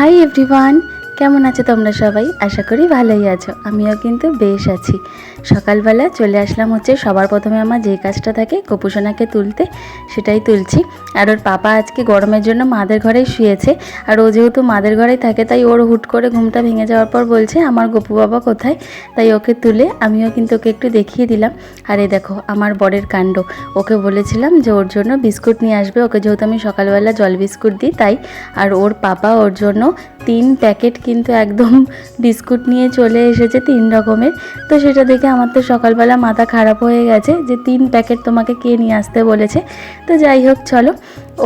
Hi everyone, কেমন আছো তোমরা সবাই? আশা করি ভালোই আছো। আমিও কিন্তু বেশ আছি। সকালবেলা চলে আসলাম হচ্ছে সবার প্রথমে আমার যে কাজটা থাকে গোপুসোনাকে তুলতে, সেটাই তুলছি। আর ওর পাপা আজকে গরমের জন্য মাদের ঘরেই শুয়েছে। আর ও যেহেতু মাদের ঘরেই থাকে তাই ওর হুট করে ঘুমটা ভেঙে যাওয়ার পর বলছে আমার গপু বাবা কোথায়। তাই ওকে তুলে আমিও কিন্তু ওকে একটু দেখিয়ে দিলাম। আর এই দেখো আমার বরের কাণ্ড, ওকে বলেছিলাম যে ওর জন্য বিস্কুট নিয়ে আসবে, ওকে যেহেতু আমি সকালবেলা জল বিস্কুট দিই তাই। আর ওর পাপা ওর জন্য 3 প্যাকেট কিন্তু একদম বিস্কুট নিয়ে চলে এসেছে 3 রকমের। তো সেটা দেখে আমার তো সকালবেলা মাথা খারাপ হয়ে গেছে যে 3 প্যাকেট তোমাকে কে নিয়ে আসতে বলেছে। তো যাই হোক চলো,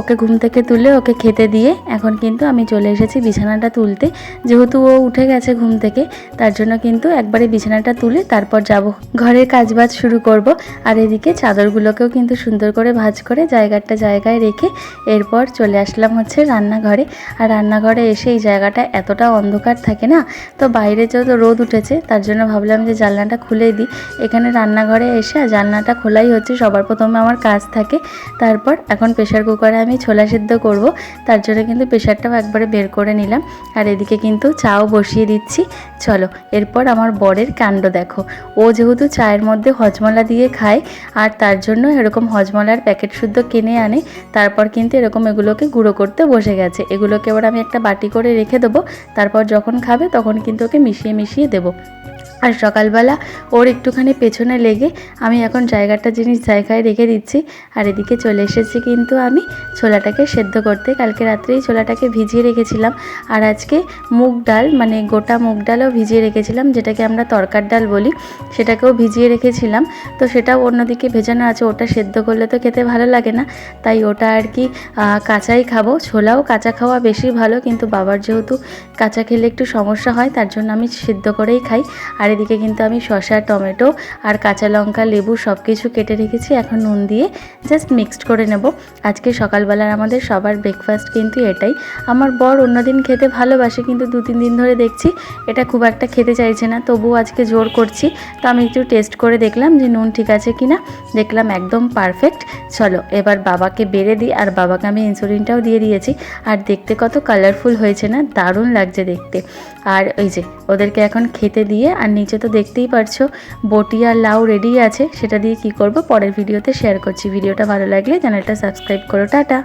ওকে ঘুম থেকে তুলে ওকে খেতে দিয়ে এখন কিন্তু আমি চলে এসেছি বিছানাটা তুলতে। যেহেতু ও উঠে গেছে ঘুম থেকে, তার জন্য কিন্তু একবারে বিছানাটা তুলে তারপর যাব ঘরের কাজবাজ শুরু করব। আর এদিকে চাদরগুলোকেও কিন্তু সুন্দর করে ভাঁজ করে জায়গাটা জায়গায় রেখে এরপর চলে আসলাম হচ্ছে রান্নাঘরে। আর রান্নাঘরে এসে এই জায়গাটা এতটা অন্ধকার থাকে না, তো বাইরে যত রোদ উঠেছে তার জন্য ভাবলাম যে জানলাটা খুলে দিই। এখানে রান্নাঘরে এসে জানলাটা খোলাই হচ্ছে, সবার প্রথমে আমার কাজ থাকে। তারপর এখন প্রেশার কুকারে আমি ছোলা সিদ্ধ করব, তার জন্য কিন্তু প্রেশারটাও একবারে বের করে নিলাম। আর এদিকে কিন্তু চাও বসিয়ে দিচ্ছি। চলো, এরপর আমার বরের কাণ্ড দেখো। ও যেহেতু চায়ের মধ্যে হজমলা দিয়ে খায়, আর তার জন্য এরকম হজমলার প্যাকেট শুদ্ধ কিনে আনে, তারপর কিন্তু এরকম এগুলোকে গুঁড়ো করতে বসে গেছে। এগুলোকে এবার আমি একটা বাটি করে রেখে দেবো, তারপর যখন খাবে তখন কিন্তু ওকে মিশিয়ে মিশিয়ে দেবো। আর সকালবেলা ওর একটুখানি পেছনে লেগে আমি এখন জিনিস জায়গায় রেখে দিচ্ছি। আর এদিকে চলে এসেছি কিন্তু আমি ছোলাটাকে সেদ্ধ করতে। কালকে রাত্রেই ছোলাটাকে ভিজিয়ে রেখেছিলাম। আর আজকে মুগ ডাল, মানে গোটা মুগ ডালও ভিজিয়ে রেখেছিলাম, যেটাকে আমরা তরকার ডাল বলি, সেটাকেও ভিজিয়ে রেখেছিলাম। তো সেটাও অন্যদিকে ভেজানো আছে। ওটা সেদ্ধ করলে তো খেতে ভালো লাগে না, তাই ওটা আর কি কাঁচাই খাবো। ছোলাও কাঁচা খাওয়া বেশি ভালো, কিন্তু বাবার যেহেতু কাঁচা খেলে একটু সমস্যা হয়, তার জন্য আমি সেদ্ধ করেই খাই। আর এদিকে কিন্তু আমি শসা, টমেটো আর কাঁচা লঙ্কা, লেবু সব কিছু কেটে রেখেছি। এখন নুন দিয়ে জাস্ট মিক্সড করে নেব। আজকে সকালবেলার আমাদের সবার ব্রেকফাস্ট কিন্তু এটাই। আমার বর অন্যদিন খেতে ভালোবাসে, কিন্তু 2-3 দিন ধরে দেখছি এটা খুব একটা খেতে চাইছে না। তবুও আজকে জোর করছি। তো আমি একটু টেস্ট করে দেখলাম যে নুন ঠিক আছে কিনা, দেখলাম একদম পারফেক্ট। চলো এবার বাবাকে বেড়ে দিই। আর বাবাকে আমি ইনসুলিনটাও দিয়ে দিয়েছি। আর দেখতে কত কালারফুল হয়েছে না, দারুণ লাগছে দেখতে। আর ওই যে ওদেরকে এখন খেতে দিয়ে, আর নিচে তো দেখতেই পারছো বটি আর লাউ রেডি আছে। সেটা দিয়ে কি করব পরের ভিডিওতে শেয়ার করছি। ভিডিওটা ভালো লাগলে চ্যানেলটা সাবস্ক্রাইব করো। টাটা।